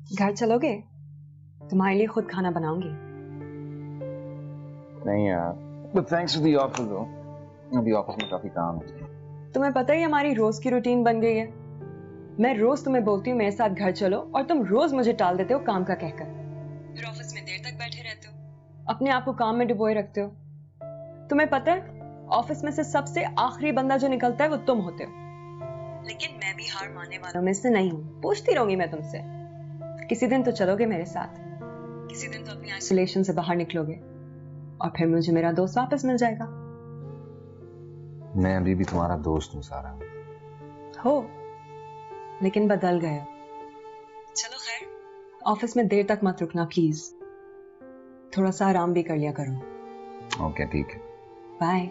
घर चलोगे? तुम्हारे लिए खुद खाना बनाऊंगी। नहीं यार, but thanks to the offer though. अभी ऑफिस में काफी काम है। तुम्हें पता ही हमारी रोज की रूटीन बन गई है। मैं रोज तुम्हें बोलती हूँ मेरे साथ घर चलो और तुम रोज मुझे टाल देते हो काम का कहकर। फिर ऑफिस में देर तक बैठे रहते हो, अपने आप को काम में डुबोए रखते हो। तुम्हें पता है ऑफिस में से सबसे आखिरी बंदा जो निकलता है वो तुम होते हो। लेकिन मैं भी हार मानने वालों में से नहीं हूँ। पूछती रहूंगी मैं तुमसे। किसी दिन तो चलोगे मेरे साथ, किसी दिन तो अपनी आइसोलेशन से बाहर निकलोगे और फिर मुझे मेरा दोस्त वापस मिल जाएगा। मैं अभी भी तुम्हारा दोस्त हूँ सारा। हो, लेकिन बदल गए हो। चलो खैर, ऑफिस में देर तक मत रुकना प्लीज। थोड़ा सा आराम भी कर लिया करो। ओके ठीक है। बाय।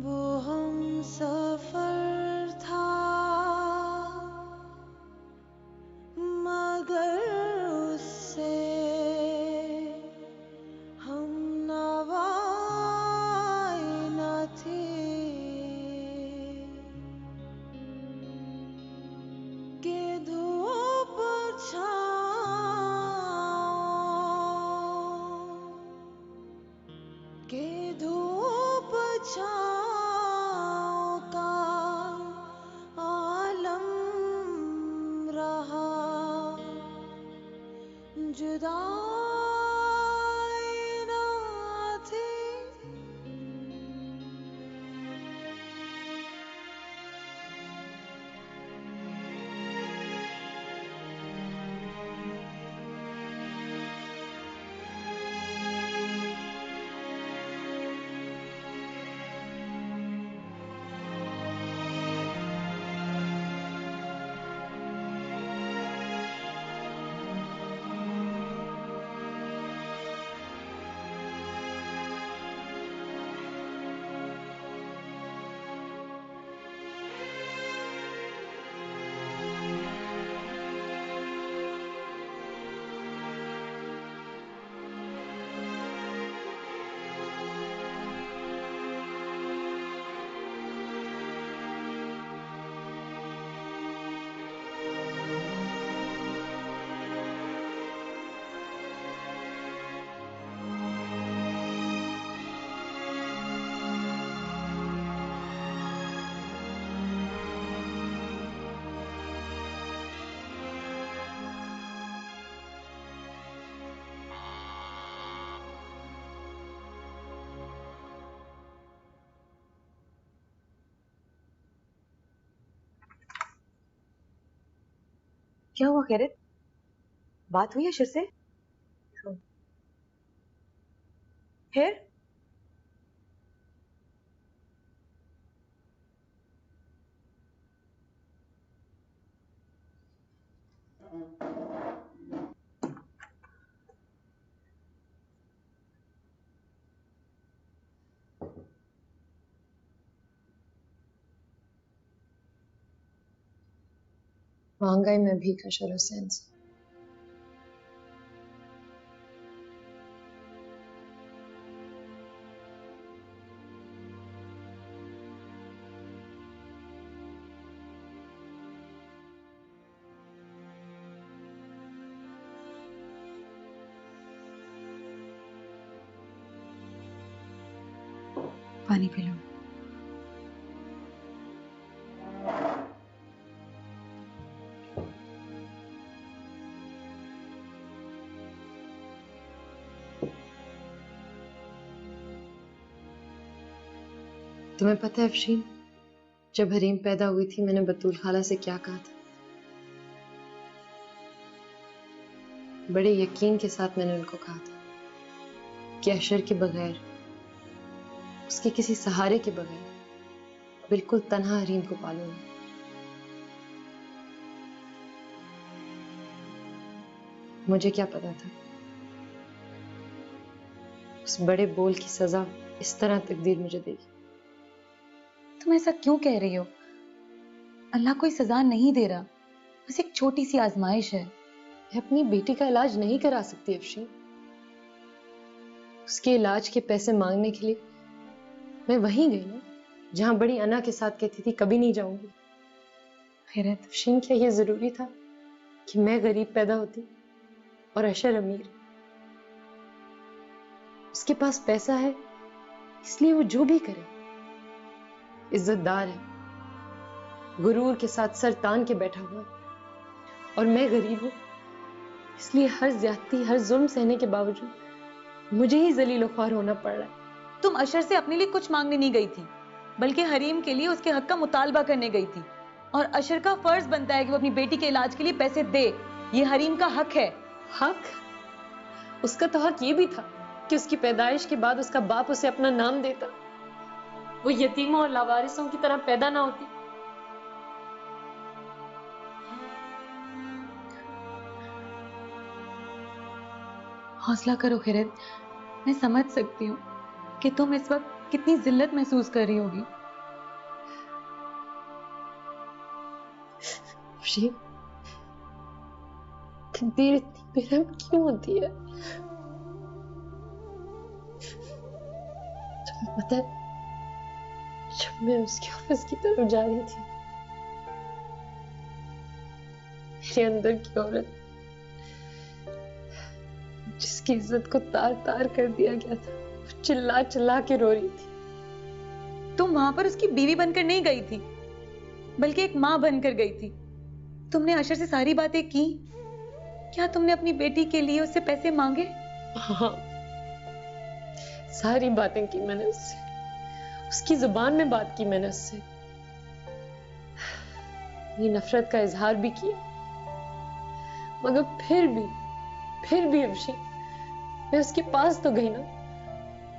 वो हम सफर था मगर उससे हम नवाए न थे कि धूप छाँव के धूप छाँव का आलम रहा जुदाई ना थी। क्या हुआ खैरित? बात हुई अशर से? फिर? महंगाई में भीख अशर हुसैन से। पानी पी लो। तुम्हें पता है अफशीन, जब हरीम पैदा हुई थी मैंने बतूल खाला से क्या कहा था? बड़े यकीन के साथ मैंने उनको कहा था कि अशर के बगैर, उसके किसी सहारे के बगैर बिल्कुल तन्हा हरीम को पालूंगा। मुझे क्या पता था उस बड़े बोल की सजा इस तरह तकदीर मुझे देगी। तुम ऐसा क्यों कह रही हो? अल्लाह कोई सजा नहीं दे रहा, बस एक छोटी सी आजमाइश है। मैं अपनी बेटी का इलाज नहीं करा सकती अफशीन। उसके इलाज के पैसे मांगने के लिए मैं वहीं गई ना, जहां बड़ी अना के साथ कहती थी कभी नहीं जाऊंगी। खैरत अफशीन, क्या ये जरूरी था कि मैं गरीब पैदा होती और अशर अमीर? उसके पास पैसा है इसलिए वो जो भी करे। इज्जतदार है, गुरूर के साथ सर तान के बैठा हुआ है, और मैं गरीब हूं इसलिए हर ज्यादती, हर जुल्म सहने के बावजूद मुझे ही जलील ख्वार होना पड़ रहा है। तुम अशर से अपने लिए कुछ मांगने नहीं गई थी, बल्कि हरीम के लिए उसके हक का मुतालबा करने गई थी। और अशर का फर्ज बनता है कि वो अपनी बेटी के इलाज के लिए पैसे दे। ये हरीम का हक है। हक? उसका तो हक ये भी था कि उसकी पैदाइश के बाद उसका बाप उसे अपना नाम देता, वो यतीमों और लावारिसों की तरह पैदा ना होती। हौसला करो खैरत, मैं समझ सकती हूँ कि तुम इस वक्त कितनी जिल्लत महसूस कर रही होगी। अफशीन, तकदीर इतनी बेरहम क्यों होती है? तुम्हें पता है, जब मैं उसके ऑफिस की तरफ जा रही थी, मेरे अंदर की औरत जिसकी इज्जत को तार तार कर दिया गया था, वो चिल्ला चिल्ला के रो रही थी। तुम वहां पर उसकी बीवी बनकर नहीं गई थी, बल्कि एक मां बनकर गई थी। तुमने अशर से सारी बातें की। क्या तुमने अपनी बेटी के लिए उससे पैसे मांगे? हाँ, सारी बातें की मैंने उससे, उसकी जुबान में बात की मैंने उससे, ये नफरत का इजहार भी किया, मगर फिर भी अफशीन, मैं उसके पास तो गई ना,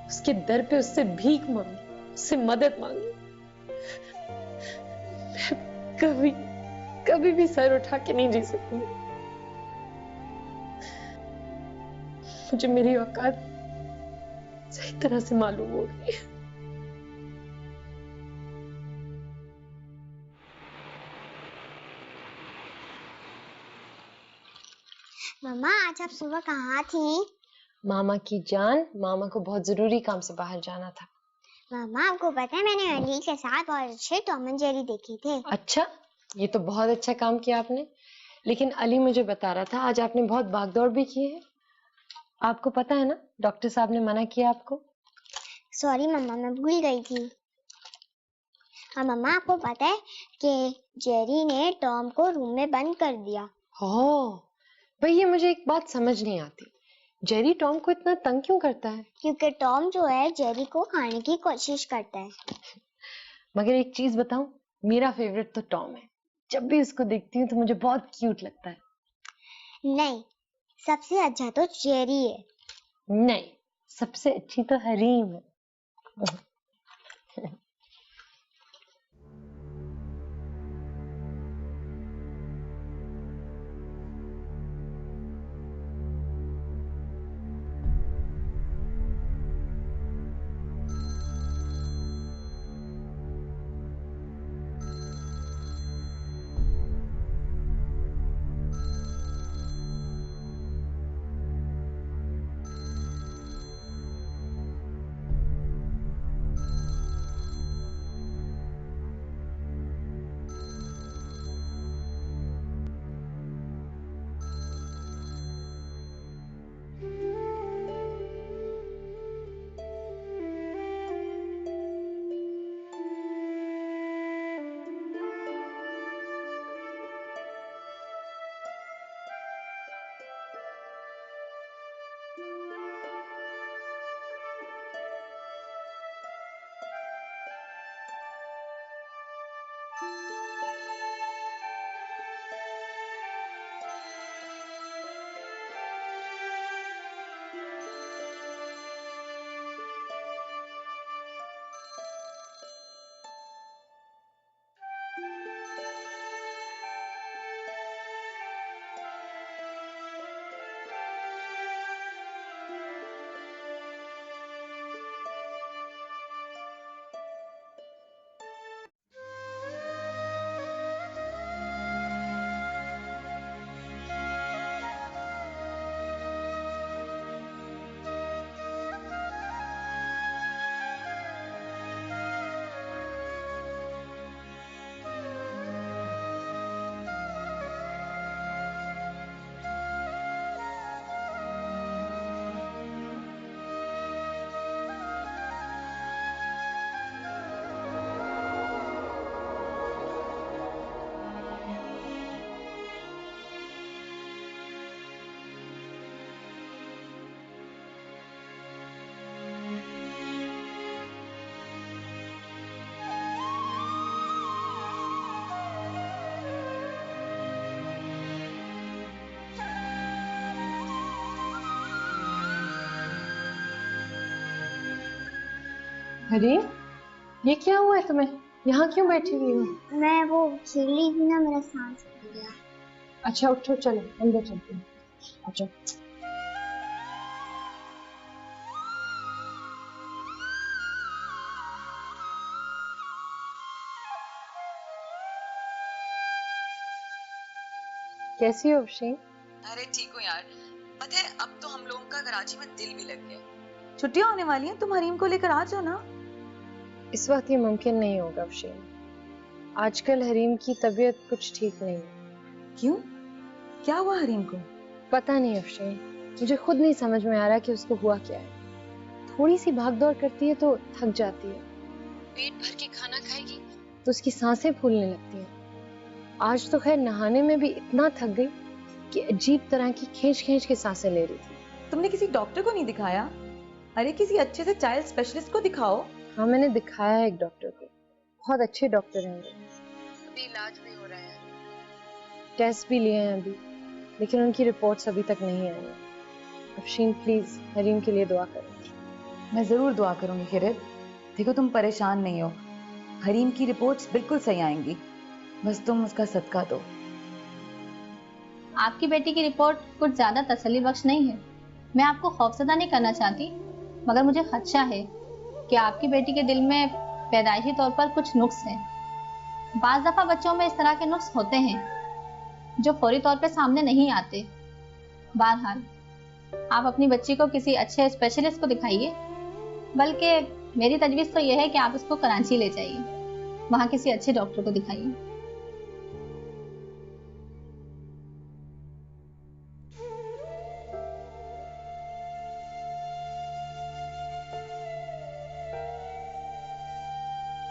उसके दर पे उससे भीख मांगी, उससे मदद मांगी। मैं कभी भी सर उठा के नहीं जी सकती। मुझे मेरी औकात सही तरह से मालूम हो गई है। मम्मा, आज आप सुबह कहाँ थी? मामा की जान, मामा को बहुत जरूरी काम से बाहर जाना था। मम्मा, आपको पता है मैंने अली के साथ बहुत अच्छे टॉम एंड जेरी देखे थे। अच्छा, ये तो बहुत अच्छा काम किया आपने। लेकिन अली मुझे बता रहा था आज आपने बहुत भागदौड़ भी की है। आपको पता है ना, डॉक्टर साहब ने मना किया आपको। सॉरी मम्मा, मैं भूल गई थी। हाँ मम्मा, आपको पता है कि जेरी ने टॉम को रूम में बंद कर दिया। ओह, भाई ये मुझे एक बात समझ नहीं आती, जेरी टॉम को इतना तंग क्यों करता है? क्योंकि टॉम जो है जेरी को खाने की कोशिश करता है। मगर एक चीज बताऊं, मेरा फेवरेट तो टॉम है। जब भी उसको देखती हूँ तो मुझे बहुत क्यूट लगता है। नहीं, सबसे अच्छा तो जेरी है। नहीं, सबसे अच्छी तो हरीम है। हरीम, ये क्या हुआ है तुम्हें? यहाँ क्यों बैठी हुई हो? मैं वो खेल रही थी ना, मेरा सांस फूल गया। अच्छा उठो, चलो अंदर चलते हैं। अच्छा कैसी हो अफशीन? अरे ठीक हूँ यार। पता है अब तो हम लोगों का कराची में दिल भी लग गया। छुट्टियां होने वाली हैं, तुम हरीम को लेकर आ जाओ ना। इस वक्त ये मुमकिन नहीं होगा अफशीन। आजकल हरीम की तबीयत कुछ ठीक नहीं है। क्यों? क्या हुआ हरीम को? पता नहीं अफशीन, मुझे खुद नहीं समझ में आ रहा कि उसको हुआ क्या है। थोड़ी सी भागदौड़ करती है तो थक जाती है, पेट भर के खाना खाएगी तो उसकी सांसें फूलने लगती हैं। आज तो खैर नहाने में भी इतना थक गई कि अजीब तरह की खींच खींच के सांसें ले रही थी। तुमने किसी डॉक्टर को नहीं दिखाया? अरे किसी अच्छे से चाइल्ड स्पेशलिस्ट को दिखाओ। हाँ मैंने दिखाया है एक डॉक्टर को, बहुत अच्छे डॉक्टर हैं वो। अभी इलाज भी हो रहा है, टेस्ट भी लिए हैं अभी, लेकिन उनकी रिपोर्ट्स अभी तक नहीं आई हैं। अफशीन प्लीज हरीम के लिए दुआ करें। मैं जरूर दुआ करूंगी खिरत। देखो तुम परेशान नहीं हो, हरीम की रिपोर्ट्स बिल्कुल सही आएंगी, बस तुम उसका सदका दो। आपकी बेटी की रिपोर्ट कुछ ज्यादा तसल्ली बख्श नहीं है। मैं आपको खौफजदा नहीं करना चाहती, मगर मुझे खदशा है कि आपकी बेटी के दिल में पैदाइशी तौर पर कुछ नुक्स हैं। बाज दफा बच्चों में इस तरह के नुक्स होते हैं जो फौरी तौर पे सामने नहीं आते। बहरहाल आप अपनी बच्ची को किसी अच्छे स्पेशलिस्ट को दिखाइए, बल्कि मेरी तजवीज़ तो यह है कि आप इसको कराची ले जाइए, वहाँ किसी अच्छे डॉक्टर को दिखाइए।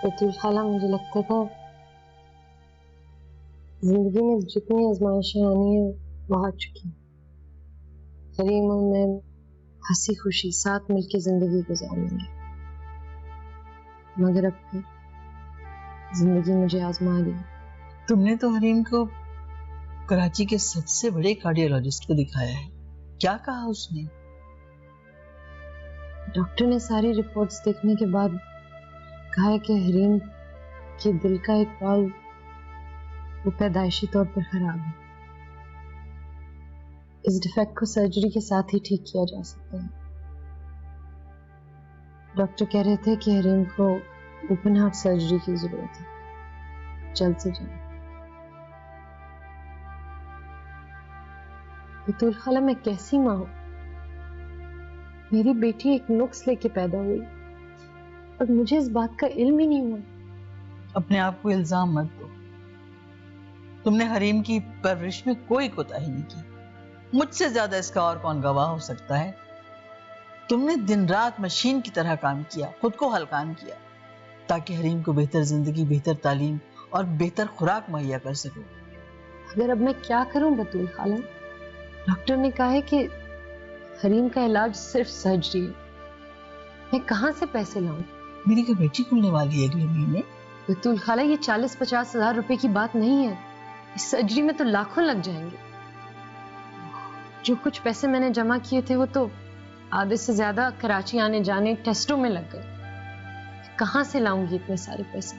बतूल खाला, मुझे लगता था जिंदगी में जितनी आजमाइशें आनी है वो आ चुकी। हरीम और मैं हंसी खुशी साथ मिलकर जिंदगी गुजारेंगे, मगर अब फिर जिंदगी मुझे आजमा ली। तुमने तो हरीम को कराची के सबसे बड़े कार्डियोलॉजिस्ट को दिखाया है, क्या कहा उसने? डॉक्टर ने सारी रिपोर्ट्स देखने के बाद कहा है कि हरीम के दिल का एक वाल्व वो पैदाइशी तौर पर खराब है। इस डिफेक्ट को सर्जरी के साथ ही ठीक किया जा सकता है। डॉक्टर कह रहे थे कि हरीम को ओपन हार्ट सर्जरी की जरूरत है, जल्द से जल्द। बतूल खाला, मैं कैसी माँ हूं? मेरी बेटी एक नुक्स लेके पैदा हुई और मुझे इस बात का इल्म ही नहीं हुआ। अपने आप को इल्जाम मत दो। तुमने हरीम की परवरिश में कोई कोताही नहीं की। मुझसे ज्यादा इसका और कौन गवाह हो सकता है? तुमने दिन रात मशीन की तरह काम किया, खुद को हलकान किया, ताकि हरीम को बेहतर जिंदगी, बेहतर तालीम और बेहतर खुराक मुहैया कर सको। अगर अब मैं क्या करूं बतूल खाला? डॉक्टर ने कहा है कि हरीम का इलाज सिर्फ सर्जरी है। मैं कहां से पैसे लाऊं? मेरी का बेटी खुलने वाली है अगले महीने। बतूल खाला, ये 40-50 हजार रुपए की बात नहीं है। इस सर्जरी में तो लाखों लग जाएंगे। जो कुछ पैसे मैंने जमा किए थे वो तो आधे से ज्यादा कराची आने जाने टेस्टों में लग गए। कहां से लाऊंगी इतने सारे पैसे?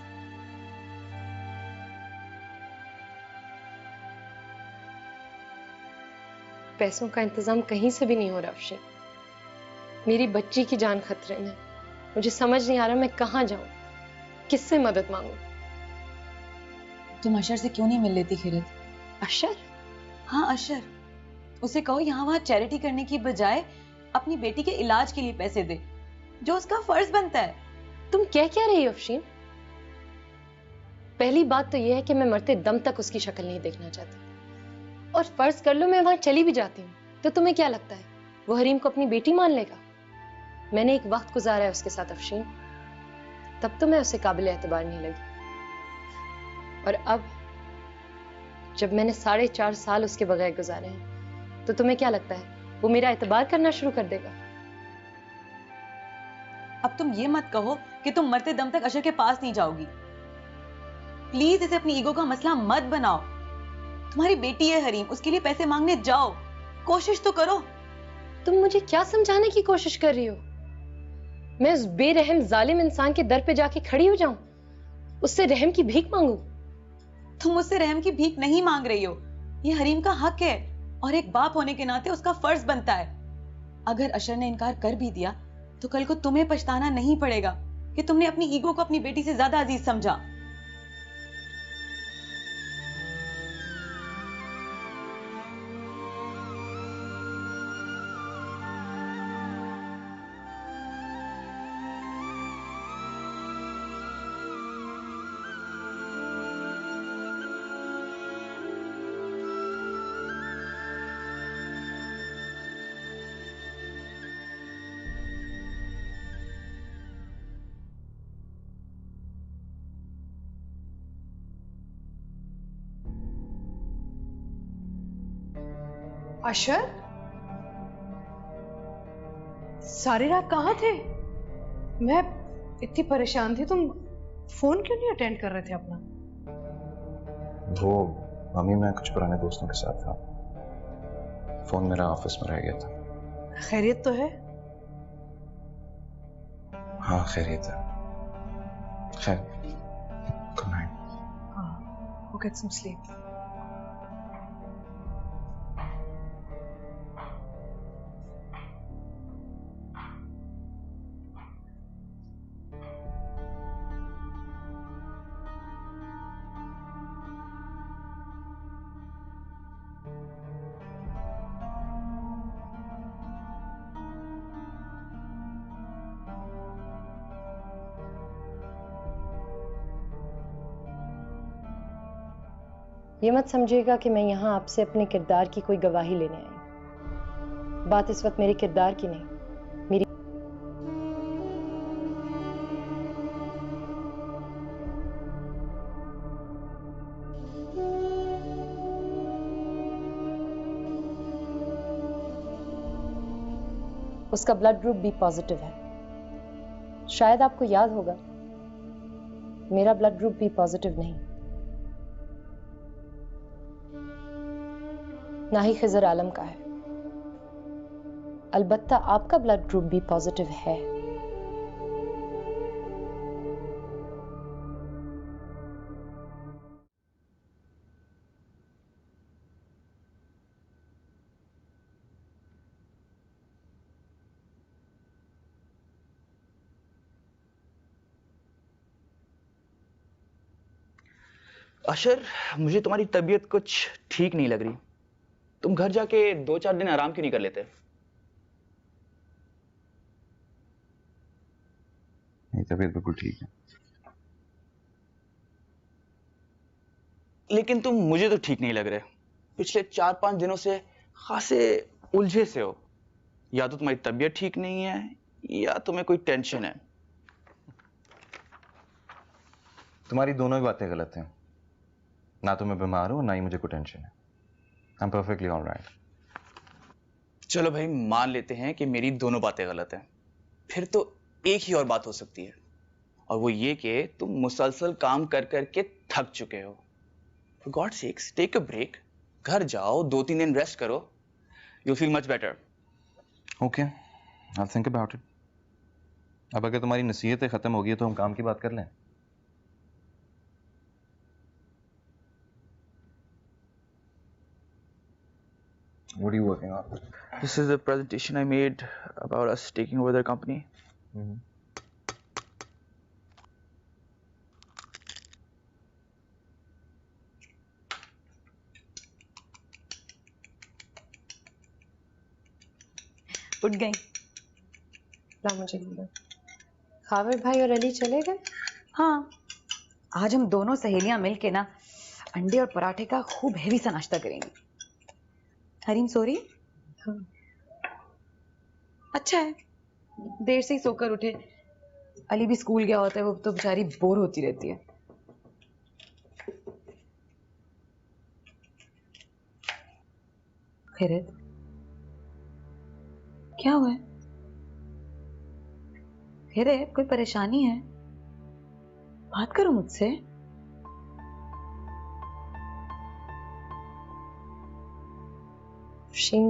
पैसों का इंतजाम कहीं से भी नहीं हो रहा अफशीन। मेरी बच्ची की जान खतरे में। मुझे समझ नहीं आ रहा मैं कहां जाऊं, किससे मदद मांगूं? तुम अशर से क्यों नहीं मिल लेती खिरत? अशर? हाँ अशर, उसे कहो यहाँ वहाँ चैरिटी करने की बजाय अपनी बेटी के इलाज के लिए पैसे दे, जो उसका फर्ज बनता है। तुम कह क्या रही हो अफशीन? पहली बात तो यह है कि मैं मरते दम तक उसकी शक्ल नहीं देखना चाहती, और फर्ज कर लो मैं वहां चली भी जाती हूँ तो तुम्हें क्या लगता है वो हरीम को अपनी बेटी मान लेगा? मैंने एक वक्त गुजारा है उसके साथ अफशीन, तब तो मैं उसे काबिल एतबार नहीं लगी, और अब जब मैंने 4.5 साल उसके बगैर गुजारे हैं तो तुम्हें क्या लगता है वो मेरा एतबार करना शुरू कर देगा? अब तुम ये मत कहो कि तुम मरते दम तक अशर के पास नहीं जाओगी। प्लीज इसे अपनी ईगो का मसला मत बनाओ। तुम्हारी बेटी है हरीम, उसके लिए पैसे मांगने जाओ, कोशिश तो करो। तुम मुझे क्या समझाने की कोशिश कर रही हो? मैं उस बेरहम जालिम इंसान के दर पे जाके खड़ी हो जाऊं, उससे रहम की भीख मांगू? तुम मुझसे रहम की भीख नहीं मांग रही हो, ये हरीम का हक है और एक बाप होने के नाते उसका फर्ज बनता है। अगर अशर ने इनकार कर भी दिया तो कल को तुम्हें पछताना नहीं पड़ेगा कि तुमने अपनी ईगो को अपनी बेटी से ज्यादा अजीज समझा। अशर, सारी रात कहाँ थे? मैं इतनी परेशान थी, तुम फोन क्यों नहीं अटेंड कर रहे थे अपना? वो मम्मी, मैं कुछ पुराने दोस्तों के साथ था, फोन मेरा ऑफिस में रह गया था। खैरियत तो है? हाँ खैरियत है। खैर, गुड नाइट। हाँ, go get some sleep. ये मत समझिएगा कि मैं यहाँ आपसे अपने किरदार की कोई गवाही लेने आई हूँ। बात इस वक्त मेरे किरदार की नहीं, मेरी उसका ब्लड ग्रुप बी पॉजिटिव है। शायद आपको याद होगा, मेरा ब्लड ग्रुप बी पॉजिटिव नहीं, ना ही खिजर आलम का है। अलबत्ता आपका ब्लड ग्रुप बी पॉजिटिव है। अशर, मुझे तुम्हारी तबीयत कुछ ठीक नहीं लग रही। तुम घर जाके 2-4 दिन आराम क्यों नहीं कर लेते? मेरी तबीयत बिल्कुल ठीक है। लेकिन तुम मुझे तो ठीक नहीं लग रहे। पिछले 4-5 दिनों से खासे उलझे से हो। या तो तुम्हारी तबीयत ठीक नहीं है या तुम्हें कोई टेंशन है। तुम्हारी दोनों ही बातें गलत हैं। ना तो मैं बीमार हूं, ना ही मुझे कोई टेंशन है। I am perfectly alright. चलो भाई, मान लेते हैं कि मेरी दोनों बातें गलत हैं। फिर तो एक ही और बात हो सकती है, और वो ये कि तुम मुसलसल काम कर करके थक चुके हो। For God's sakes, take a break. घर जाओ, 2-3 दिन रेस्ट करो। You'll feel much better. Okay, I'll think about it. अब अगर तुम्हारी नसीहतें खत्म हो गई तो हम काम की बात कर लें। What are you working on? This is a presentation I made about us taking over their company. उठ गई? ला मुझे बोलो। खावर भाई और अली चले गए? हाँ, आज हम दोनों सहेलियां मिलके ना अंडे और पराठे का खूब हेवी सा नाश्ता करेंगे। हरीम सो रही? हाँ। अच्छा है, देर से ही सोकर उठे। अली भी स्कूल गया होता है, वो तो बेचारी बोर होती रहती है। खैरियत? क्या हुआ है? खैरियत, कोई परेशानी है? बात करो मुझसे। शीन,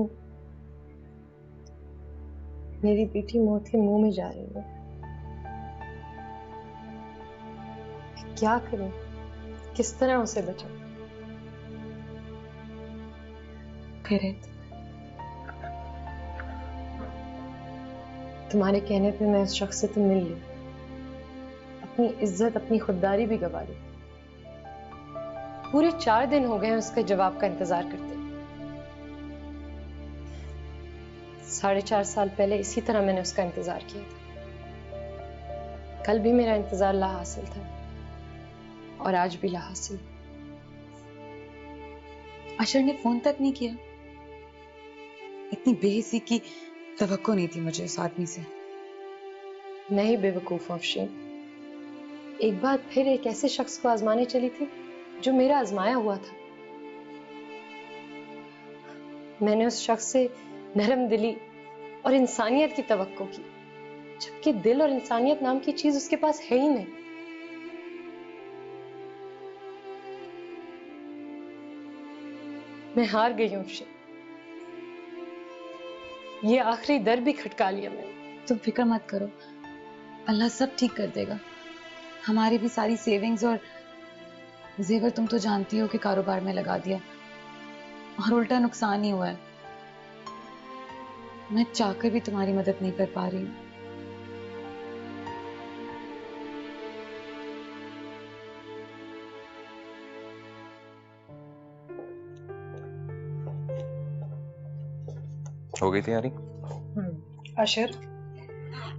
मेरी बेटी मौत के मुंह में जा रही है। क्या करूं, किस तरह उसे बचाऊं? फिर तुम्हारे कहने पे मैं उस शख्स से तो मिल ली, अपनी इज्जत, अपनी खुददारी भी गवा ली। पूरे 4 दिन हो गए उसके जवाब का इंतजार करते। 4.5 साल पहले इसी तरह मैंने उसका इंतजार किया था। कल भी मेरा इंतजार लाहासिल था और आज भी लाहासिल। अशर ने फोन तक नहीं किया। इतनी बेहिसी की तवक्को नहीं थी मुझे उस आदमी से। नहीं बेवकूफ अफशीन, एक बार फिर एक ऐसे शख्स को आजमाने चली थी जो मेरा आजमाया हुआ था। मैंने उस शख्स से नरम दिली और इंसानियत की तवक्को की, जबकि दिल और इंसानियत नाम की चीज उसके पास है ही नहीं। मैं हार गई हूं अफशीन, ये आखिरी दर भी खटका लिया मैंने। तुम फिक्र मत करो, अल्लाह सब ठीक कर देगा। हमारी भी सारी सेविंग्स और जेवर तुम तो जानती हो कि कारोबार में लगा दिया और उल्टा नुकसान ही हुआ है। मैं चाहकर भी तुम्हारी मदद नहीं कर पा रही हूँ। हो गई तैयारी? अशर,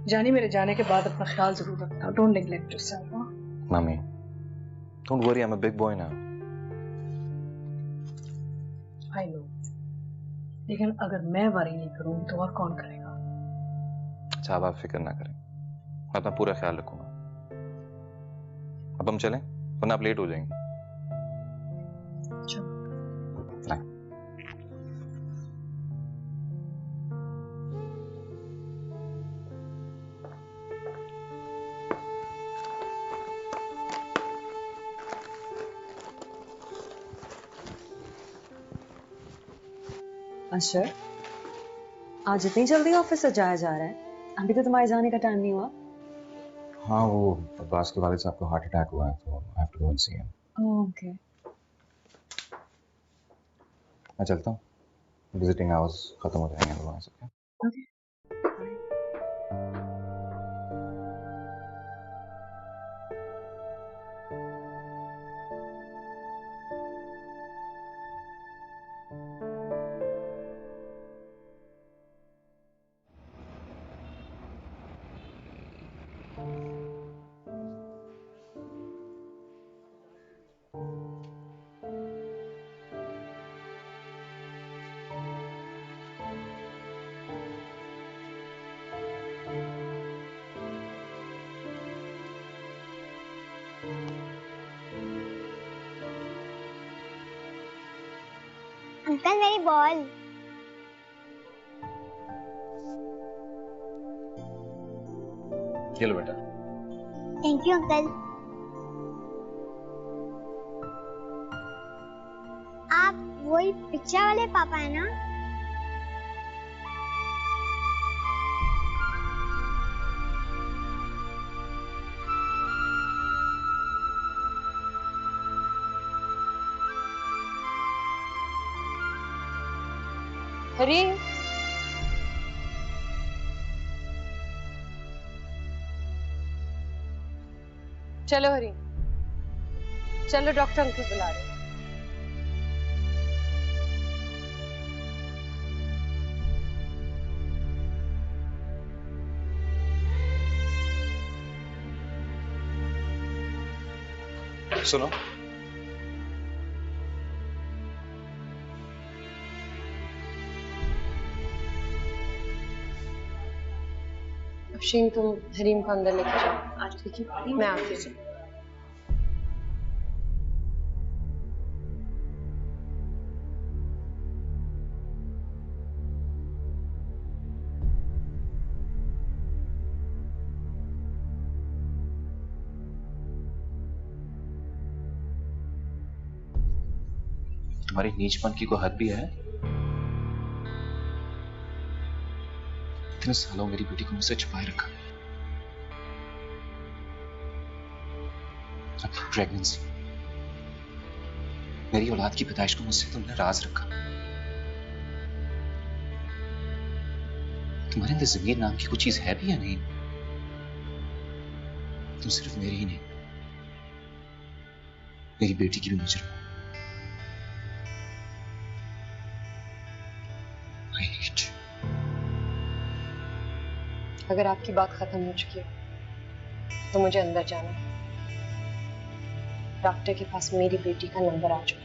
जानी मेरे जाने के बाद अपना ख्याल जरूर रखना। Don't neglect yourself. Mummy, don't worry, I am a big boy now. I know, लेकिन अगर मैं वरी नहीं करूंगी तो और कौन करेगा? अच्छा, अब आप फिक्र ना करें, मैं अपना पूरा ख्याल रखूंगा। अब हम चलें, वरना आप लेट हो जाएंगे। अशर, आज इतनी जल्दी ऑफिस से जाया जा रहा है? अभी तो तुम्हारे जाने का टाइम नहीं हुआ। हाँ, वो अब्बास के वालिद साहब को हार्ट अटैक हुआ है, तो I have to go and see him. Okay, मैं चलता हूँ, विजिटिंग आवर्स खत्म हो जाएंगे वहाँ से। ओके। अंकल मेरी बॉल। ये लो बेटा। Thank you uncle. आप वही पिक्चर वाले पापा है ना? हरीम, चलो हरीम, चलो, डॉक्टर अंकल बुला रहे हैं। सुनो, अफशीन, तुम हरीम को अंदर लेके जाओ। आज ठीक है, मैं आती हूँ। तुम्हारी नीचपन की कोई हद भी है? इतने सालों मेरी बेटी को मुझसे छुपाए रखा। प्रेगनेंसी, मेरी औलाद की पैदाइश को मुझसे तुमने राज रखा। तुम्हारे अंदर ज़मीर नाम की कुछ चीज है भी या नहीं? तुम सिर्फ मेरी ही नहीं, मेरी बेटी की भी मुजरिम हो। I hate you. अगर आपकी बात खत्म हो चुकी है तो मुझे अंदर जाना है। डॉक्टर के पास मेरी बेटी का नंबर आ चुका है।